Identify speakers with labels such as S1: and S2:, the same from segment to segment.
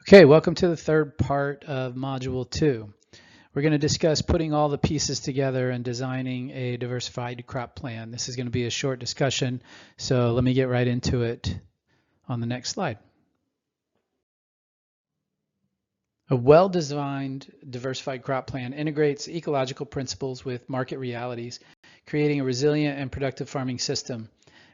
S1: Okay, welcome to the third part of Module 2. We're going to discuss putting all the pieces together and designing a diversified crop plan. This is going to be a short discussion, so let me get right into it on the next slide. A well-designed diversified crop plan integrates ecological principles with market realities, creating a resilient and productive farming system.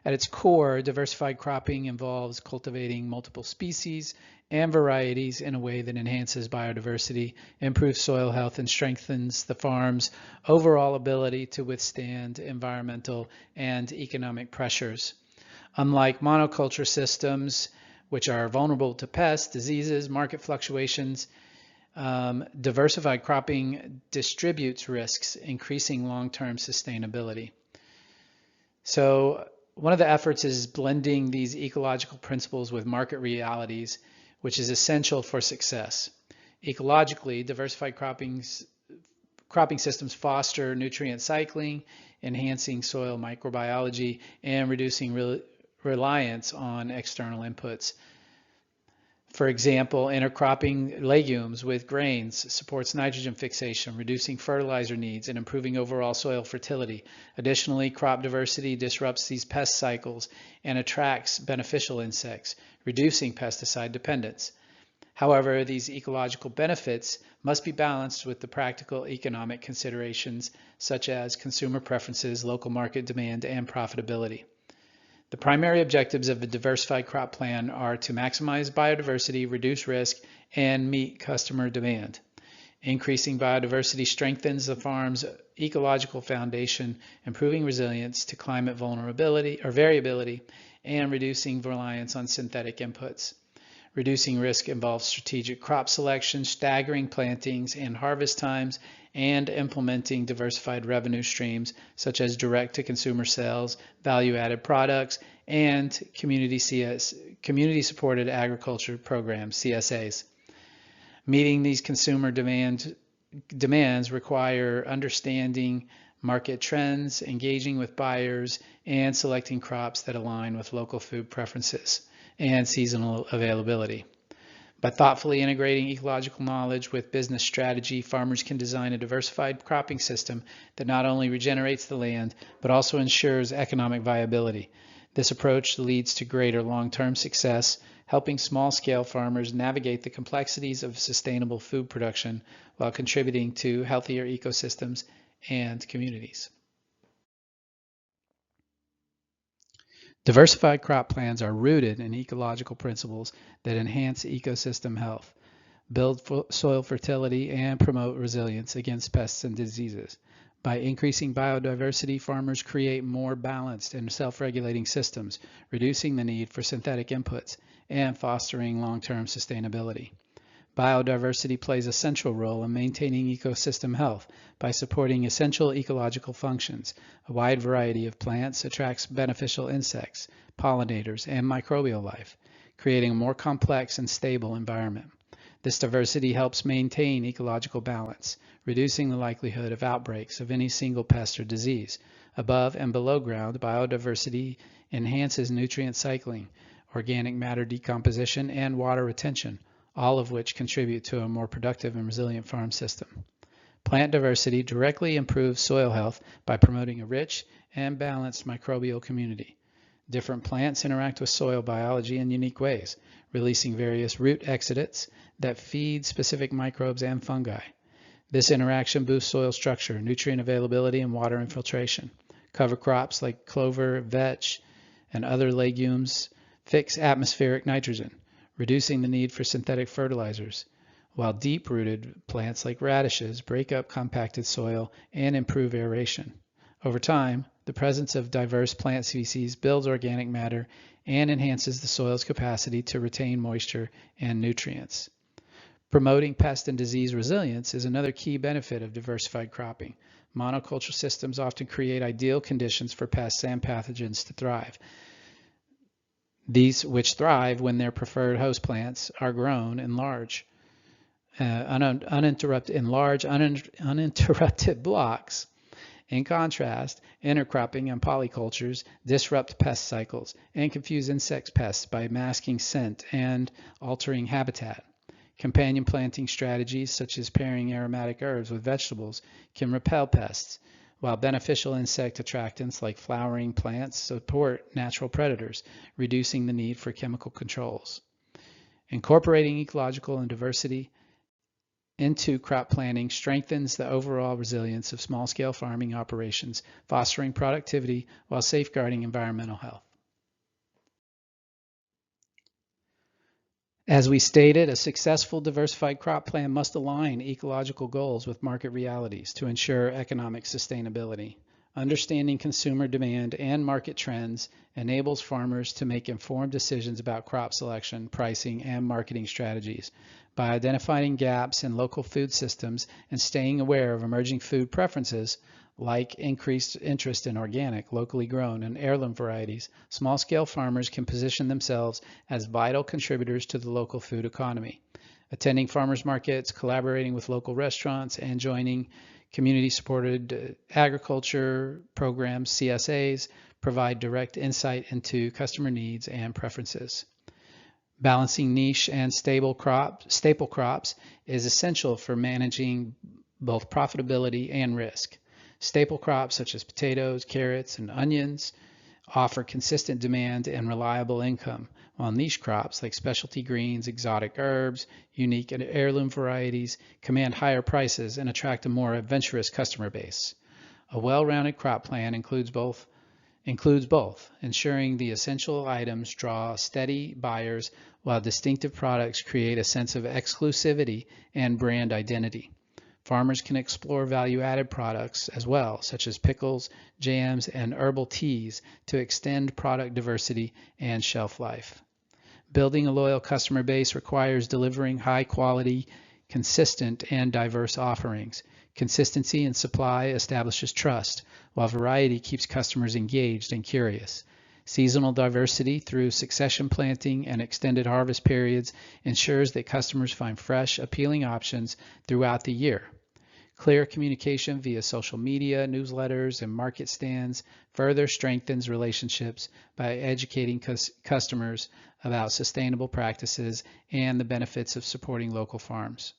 S1: At its core, diversified cropping involves cultivating multiple species and varieties in a way that enhances biodiversity, improves soil health, and strengthens the farm's overall ability to withstand environmental and economic pressures. Unlike monoculture systems, which are vulnerable to pests, diseases, market fluctuations, diversified cropping distributes risks, increasing long-term sustainability. So one of the efforts is blending these ecological principles with market realities, which is essential for success. Ecologically, diversified cropping systems foster nutrient cycling, enhancing soil microbiology, and reducing reliance on external inputs. For example, intercropping legumes with grains supports nitrogen fixation, reducing fertilizer needs and improving overall soil fertility. Additionally, crop diversity disrupts these pest cycles and attracts beneficial insects, reducing pesticide dependence. However, these ecological benefits must be balanced with the practical economic considerations such as consumer preferences, local market demand, and profitability. The primary objectives of a diversified crop plan are to maximize biodiversity, reduce risk, and meet customer demand. Increasing biodiversity strengthens the farm's ecological foundation, improving resilience to climate variability, and reducing reliance on synthetic inputs. Reducing risk involves strategic crop selection, staggering plantings and harvest times, and implementing diversified revenue streams such as direct-to-consumer sales, value-added products, and community-supported agriculture programs, CSAs. Meeting these consumer demands require understanding market trends, engaging with buyers, and selecting crops that align with local food preferences and seasonal availability. By thoughtfully integrating ecological knowledge with business strategy, farmers can design a diversified cropping system that not only regenerates the land, but also ensures economic viability. This approach leads to greater long-term success, helping small-scale farmers navigate the complexities of sustainable food production while contributing to healthier ecosystems and communities. Diversified crop plans are rooted in ecological principles that enhance ecosystem health, build soil fertility, and promote resilience against pests and diseases. By increasing biodiversity, farmers create more balanced and self-regulating systems, reducing the need for synthetic inputs and fostering long-term sustainability. Biodiversity plays a central role in maintaining ecosystem health by supporting essential ecological functions. A wide variety of plants attracts beneficial insects, pollinators, and microbial life, creating a more complex and stable environment. This diversity helps maintain ecological balance, reducing the likelihood of outbreaks of any single pest or disease. Above and below ground, biodiversity enhances nutrient cycling, organic matter decomposition, and water retention, all of which contribute to a more productive and resilient farm system. Plant diversity directly improves soil health by promoting a rich and balanced microbial community. Different plants interact with soil biology in unique ways, releasing various root exudates that feed specific microbes and fungi. This interaction boosts soil structure, nutrient availability, and water infiltration. Cover crops like clover, vetch, and other legumes fix atmospheric nitrogen, reducing the need for synthetic fertilizers, while deep-rooted plants like radishes break up compacted soil and improve aeration. Over time, the presence of diverse plant species builds organic matter and enhances the soil's capacity to retain moisture and nutrients. Promoting pest and disease resilience is another key benefit of diversified cropping. Monoculture systems often create ideal conditions for pests and pathogens to thrive. These which thrive when their preferred host plants are grown in large, uninterrupted blocks. In contrast, intercropping and polycultures disrupt pest cycles and confuse insect pests by masking scent and altering habitat. Companion planting strategies such as pairing aromatic herbs with vegetables can repel pests, while beneficial insect attractants like flowering plants support natural predators, reducing the need for chemical controls. Incorporating ecological and diversity into crop planting strengthens the overall resilience of small-scale farming operations, fostering productivity while safeguarding environmental health. As we stated, a successful diversified crop plan must align ecological goals with market realities to ensure economic sustainability. Understanding consumer demand and market trends enables farmers to make informed decisions about crop selection, pricing, and marketing strategies. By identifying gaps in local food systems and staying aware of emerging food preferences, like increased interest in organic, locally grown, and heirloom varieties, small-scale farmers can position themselves as vital contributors to the local food economy. Attending farmers markets, collaborating with local restaurants, and joining community-supported agriculture programs, CSAs, provide direct insight into customer needs and preferences. Balancing niche and staple crops is essential for managing both profitability and risk. Staple crops such as potatoes, carrots, and onions offer consistent demand and reliable income, while niche crops like specialty greens, exotic herbs, unique and heirloom varieties command higher prices and attract a more adventurous customer base. A well-rounded crop plan includes both, ensuring the essential items draw steady buyers while distinctive products create a sense of exclusivity and brand identity. Farmers can explore value-added products as well, such as pickles, jams, and herbal teas to extend product diversity and shelf life. Building a loyal customer base requires delivering high-quality, consistent, and diverse offerings. Consistency in supply establishes trust, while variety keeps customers engaged and curious. Seasonal diversity through succession planting and extended harvest periods ensures that customers find fresh, appealing options throughout the year. Clear communication via social media, newsletters, and market stands further strengthens relationships by educating customers about sustainable practices and the benefits of supporting local farms.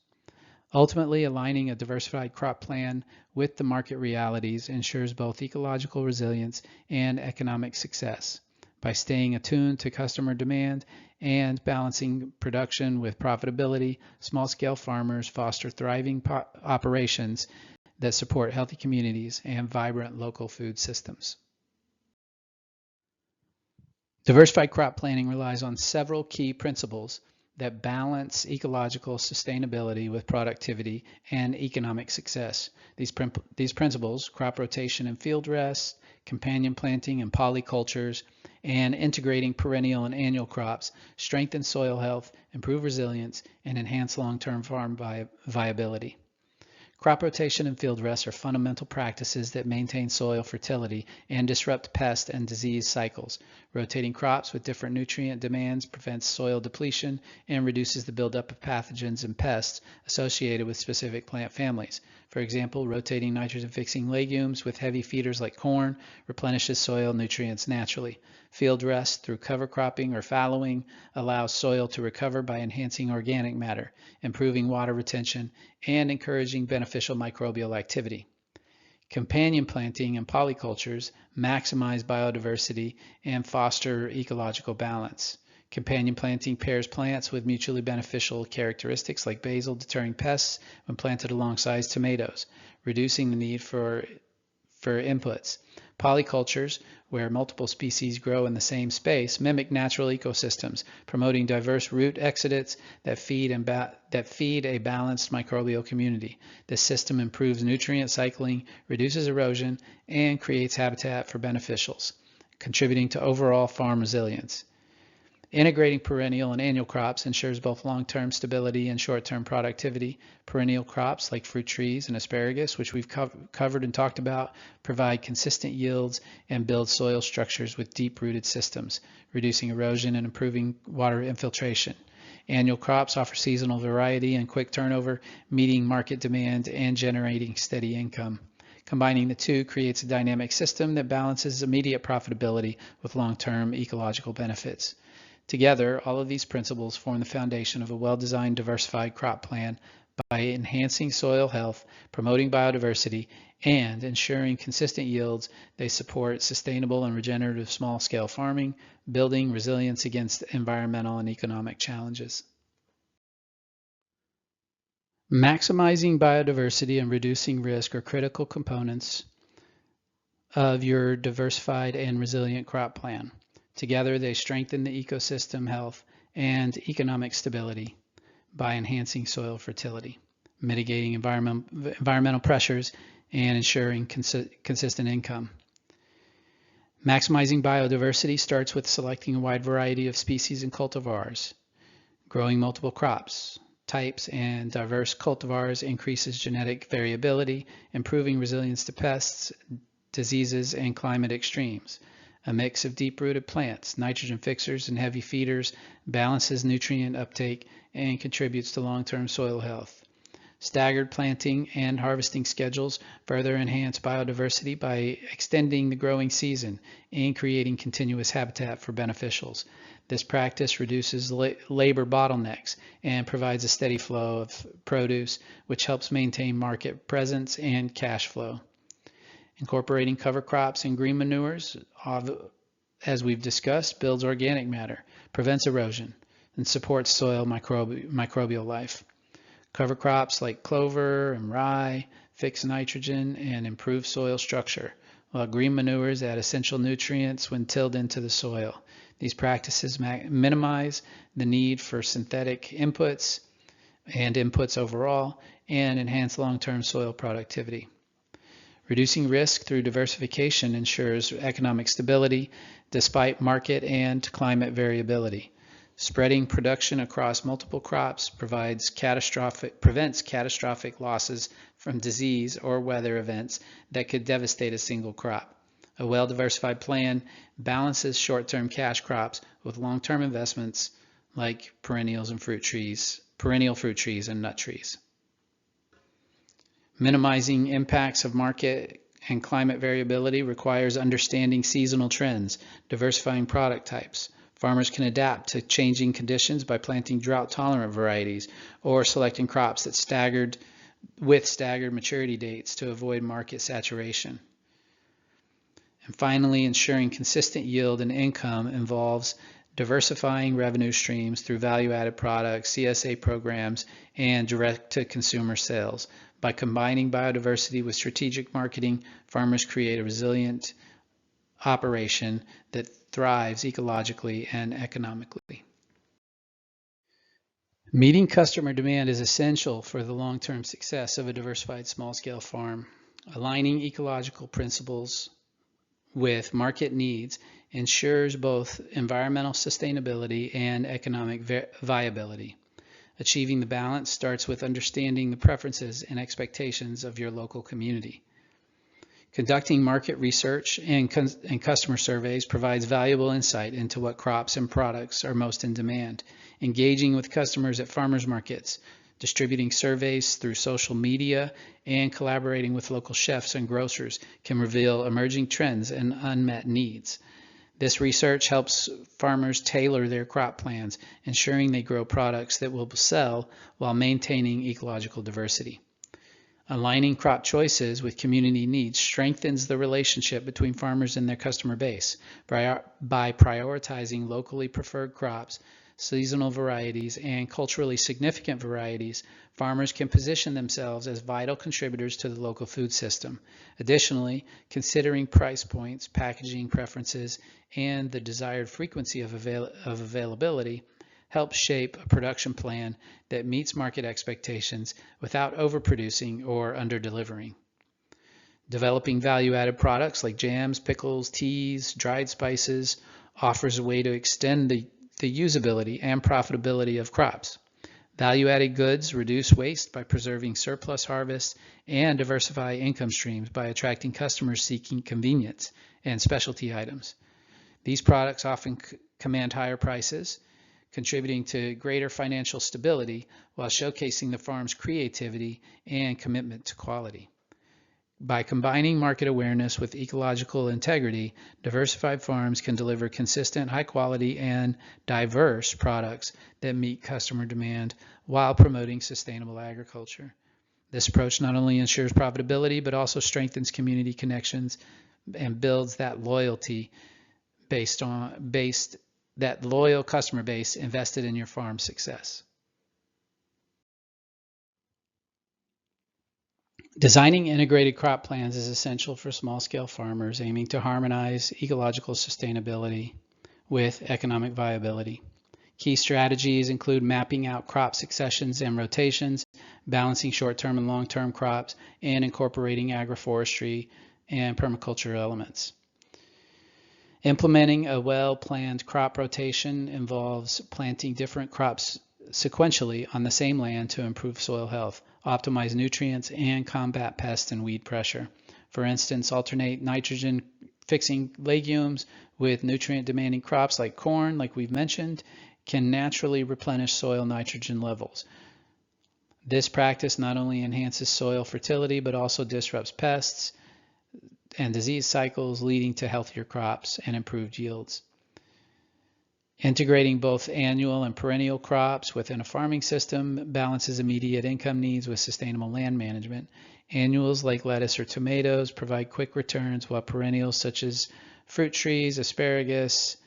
S1: Ultimately, aligning a diversified crop plan with the market realities ensures both ecological resilience and economic success. By staying attuned to customer demand and balancing production with profitability, small-scale farmers foster thriving operations that support healthy communities and vibrant local food systems. Diversified crop planning relies on several key principles that balance ecological sustainability with productivity and economic success. These principles, crop rotation and field rest, companion planting and polycultures, and integrating perennial and annual crops, strengthen soil health, improve resilience, and enhance long-term farm viability. Crop rotation and field rest are fundamental practices that maintain soil fertility and disrupt pest and disease cycles. Rotating crops with different nutrient demands prevents soil depletion and reduces the buildup of pathogens and pests associated with specific plant families. For example, rotating nitrogen-fixing legumes with heavy feeders like corn replenishes soil nutrients naturally. Field rest through cover cropping or fallowing allows soil to recover by enhancing organic matter, improving water retention, and encouraging beneficial microbial activity. Companion planting and polycultures maximize biodiversity and foster ecological balance. Companion planting pairs plants with mutually beneficial characteristics like basil deterring pests when planted alongside tomatoes, reducing the need for inputs. Polycultures, where multiple species grow in the same space, mimic natural ecosystems, promoting diverse root exudates that feed a balanced microbial community. This system improves nutrient cycling, reduces erosion, and creates habitat for beneficials, contributing to overall farm resilience. Integrating perennial and annual crops ensures both long-term stability and short-term productivity. Perennial crops like fruit trees and asparagus, which we've covered and talked about, provide consistent yields and build soil structures with deep-rooted systems, reducing erosion and improving water infiltration. Annual crops offer seasonal variety and quick turnover, meeting market demand and generating steady income. Combining the two creates a dynamic system that balances immediate profitability with long-term ecological benefits. Together, all of these principles form the foundation of a well-designed diversified crop plan by enhancing soil health, promoting biodiversity, and ensuring consistent yields. They support sustainable and regenerative small-scale farming, building resilience against environmental and economic challenges. Maximizing biodiversity and reducing risk are critical components of your diversified and resilient crop plan. Together, they strengthen the ecosystem health and economic stability by enhancing soil fertility, mitigating environmental pressures, and ensuring consistent income. Maximizing biodiversity starts with selecting a wide variety of species and cultivars. Growing multiple crops, types, and diverse cultivars increases genetic variability, improving resilience to pests, diseases, and climate extremes. A mix of deep-rooted plants, nitrogen fixers, and heavy feeders balances nutrient uptake and contributes to long-term soil health. Staggered planting and harvesting schedules further enhance biodiversity by extending the growing season and creating continuous habitat for beneficials. This practice reduces labor bottlenecks and provides a steady flow of produce, which helps maintain market presence and cash flow. Incorporating cover crops and green manures, as we've discussed, builds organic matter, prevents erosion, and supports soil microbial life. Cover crops like clover and rye fix nitrogen and improve soil structure, while green manures add essential nutrients when tilled into the soil. These practices minimize the need for synthetic inputs and inputs overall, and enhance long-term soil productivity. Reducing risk through diversification ensures economic stability despite market and climate variability. Spreading production across multiple crops prevents catastrophic losses from disease or weather events that could devastate a single crop. A well-diversified plan balances short-term cash crops with long-term investments like perennial fruit trees and nut trees. Minimizing impacts of market and climate variability requires understanding seasonal trends, diversifying product types. Farmers can adapt to changing conditions by planting drought-tolerant varieties or selecting crops that staggered maturity dates to avoid market saturation. And finally, ensuring consistent yield and income involves diversifying revenue streams through value-added products, CSA programs, and direct-to-consumer sales. By combining biodiversity with strategic marketing, farmers create a resilient operation that thrives ecologically and economically. Meeting customer demand is essential for the long-term success of a diversified small-scale farm. Aligning ecological principles with market needs ensures both environmental sustainability and economic viability. Achieving the balance starts with understanding the preferences and expectations of your local community. Conducting market research and customer surveys provides valuable insight into what crops and products are most in demand. Engaging with customers at farmers markets, distributing surveys through social media, and collaborating with local chefs and grocers can reveal emerging trends and unmet needs. This research helps farmers tailor their crop plans, ensuring they grow products that will sell while maintaining ecological diversity. Aligning crop choices with community needs strengthens the relationship between farmers and their customer base. By prioritizing locally preferred crops, seasonal varieties, and culturally significant varieties, farmers can position themselves as vital contributors to the local food system. Additionally, considering price points, packaging preferences, and the desired frequency of availability helps shape a production plan that meets market expectations without overproducing or underdelivering. Developing value-added products like jams, pickles, teas, dried spices offers a way to extend the usability and profitability of crops. Value-added goods reduce waste by preserving surplus harvests and diversify income streams by attracting customers seeking convenience and specialty items. These products often command higher prices, contributing to greater financial stability while showcasing the farm's creativity and commitment to quality. By combining market awareness with ecological integrity, diversified farms can deliver consistent, high quality, and diverse products that meet customer demand while promoting sustainable agriculture. This approach not only ensures profitability, but also strengthens community connections and builds that loyalty that loyal customer base invested in your farm's success. Designing integrated crop plans is essential for small-scale farmers aiming to harmonize ecological sustainability with economic viability. Key strategies include mapping out crop successions and rotations, balancing short-term and long-term crops, and incorporating agroforestry and permaculture elements. Implementing a well-planned crop rotation involves planting different crops sequentially on the same land to improve soil health, optimize nutrients, and combat pest and weed pressure. For instance, alternate nitrogen-fixing legumes with nutrient-demanding crops like corn, like we've mentioned, can naturally replenish soil nitrogen levels. This practice not only enhances soil fertility, but also disrupts pests and disease cycles, leading to healthier crops and improved yields. Integrating both annual and perennial crops within a farming system balances immediate income needs with sustainable land management. Annuals like lettuce or tomatoes provide quick returns, while perennials such as fruit trees, asparagus,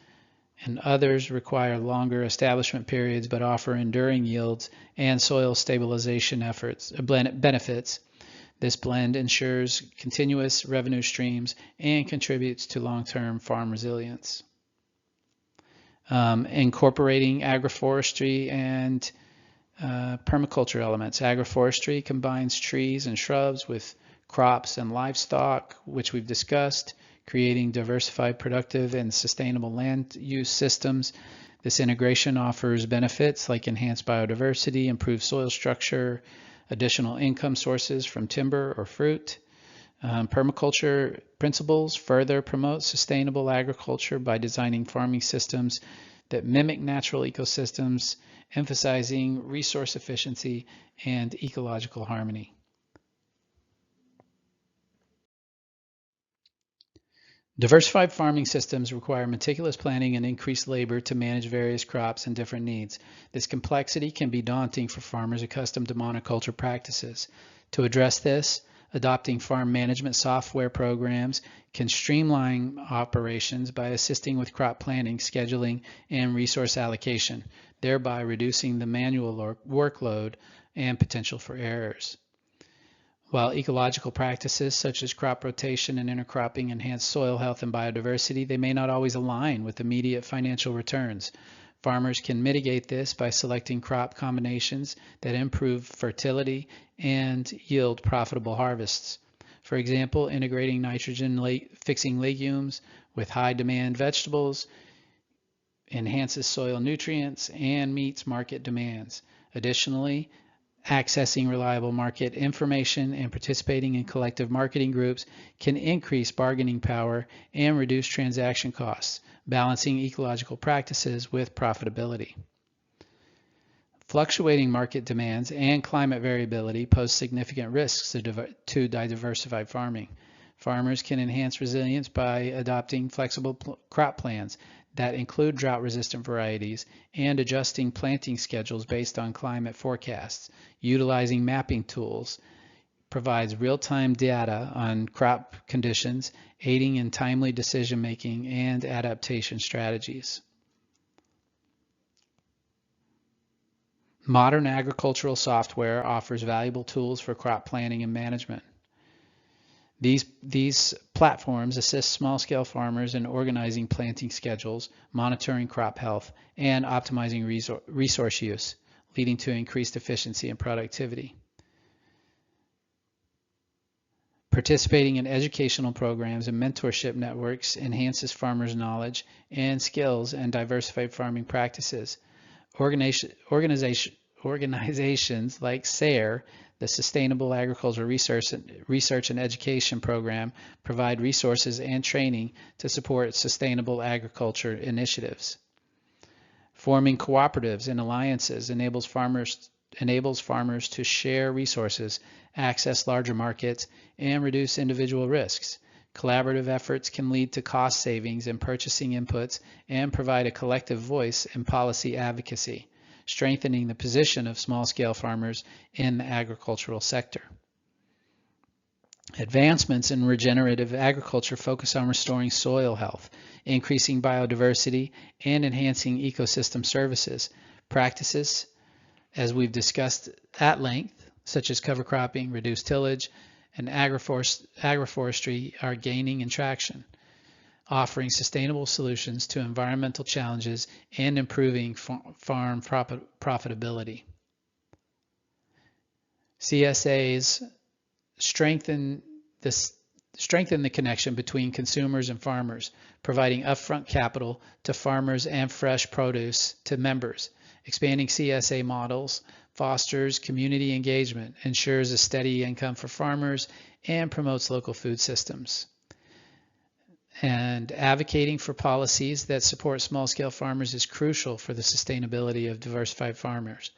S1: and others require longer establishment periods but offer enduring yields and soil stabilization benefits. This blend ensures continuous revenue streams and contributes to long-term farm resilience. Incorporating agroforestry and permaculture elements. Agroforestry combines trees and shrubs with crops and livestock, which we've discussed, creating diversified, productive, and sustainable land use systems. This integration offers benefits like enhanced biodiversity, improved soil structure, additional income sources from timber or fruit. Permaculture principles further promote sustainable agriculture by designing farming systems that mimic natural ecosystems, emphasizing resource efficiency and ecological harmony. Diversified farming systems require meticulous planning and increased labor to manage various crops and different needs. This complexity can be daunting for farmers accustomed to monoculture practices. To address this, adopting farm management software programs can streamline operations by assisting with crop planning, scheduling, and resource allocation, thereby reducing the manual workload and potential for errors. While ecological practices such as crop rotation and intercropping enhance soil health and biodiversity, they may not always align with immediate financial returns. Farmers can mitigate this by selecting crop combinations that improve fertility and yield profitable harvests. For example, integrating nitrogen-fixing legumes with high-demand vegetables enhances soil nutrients and meets market demands. Additionally, accessing reliable market information and participating in collective marketing groups can increase bargaining power and reduce transaction costs, balancing ecological practices with profitability. Fluctuating market demands and climate variability pose significant risks to diversified farming. Farmers can enhance resilience by adopting flexible crop plans that include drought-resistant varieties and adjusting planting schedules based on climate forecasts. Utilizing mapping tools provides real-time data on crop conditions, aiding in timely decision-making and adaptation strategies. Modern agricultural software offers valuable tools for crop planning and management. These platforms assist small-scale farmers in organizing planting schedules, monitoring crop health, and optimizing resource use, leading to increased efficiency and productivity. Participating in educational programs and mentorship networks enhances farmers' knowledge and skills and diversified farming practices. Organizations like SARE, the Sustainable Agriculture Research and Education Program, provide resources and training to support sustainable agriculture initiatives. Forming cooperatives and alliances enables farmers enables farmers to share resources, access larger markets, and reduce individual risks. Collaborative efforts can lead to cost savings in purchasing inputs and provide a collective voice in policy advocacy, strengthening the position of small-scale farmers in the agricultural sector. Advancements in regenerative agriculture focus on restoring soil health, increasing biodiversity, and enhancing ecosystem services. Practices, as we've discussed at length, such as cover cropping, reduced tillage, and agroforestry are gaining in traction, offering sustainable solutions to environmental challenges and improving farm profitability. CSAs strengthen the connection between consumers and farmers, providing upfront capital to farmers and fresh produce to members. Expanding CSA models fosters community engagement, ensures a steady income for farmers, and promotes local food systems. And advocating for policies that support small-scale farmers is crucial for the sustainability of diversified farmers.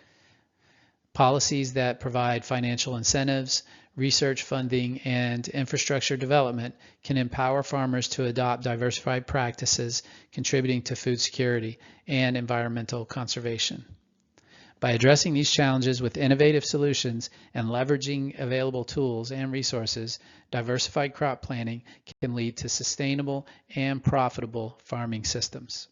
S1: Policies that provide financial incentives, research funding, and infrastructure development can empower farmers to adopt diversified practices, contributing to food security and environmental conservation. By addressing these challenges with innovative solutions and leveraging available tools and resources, diversified crop planning can lead to sustainable and profitable farming systems.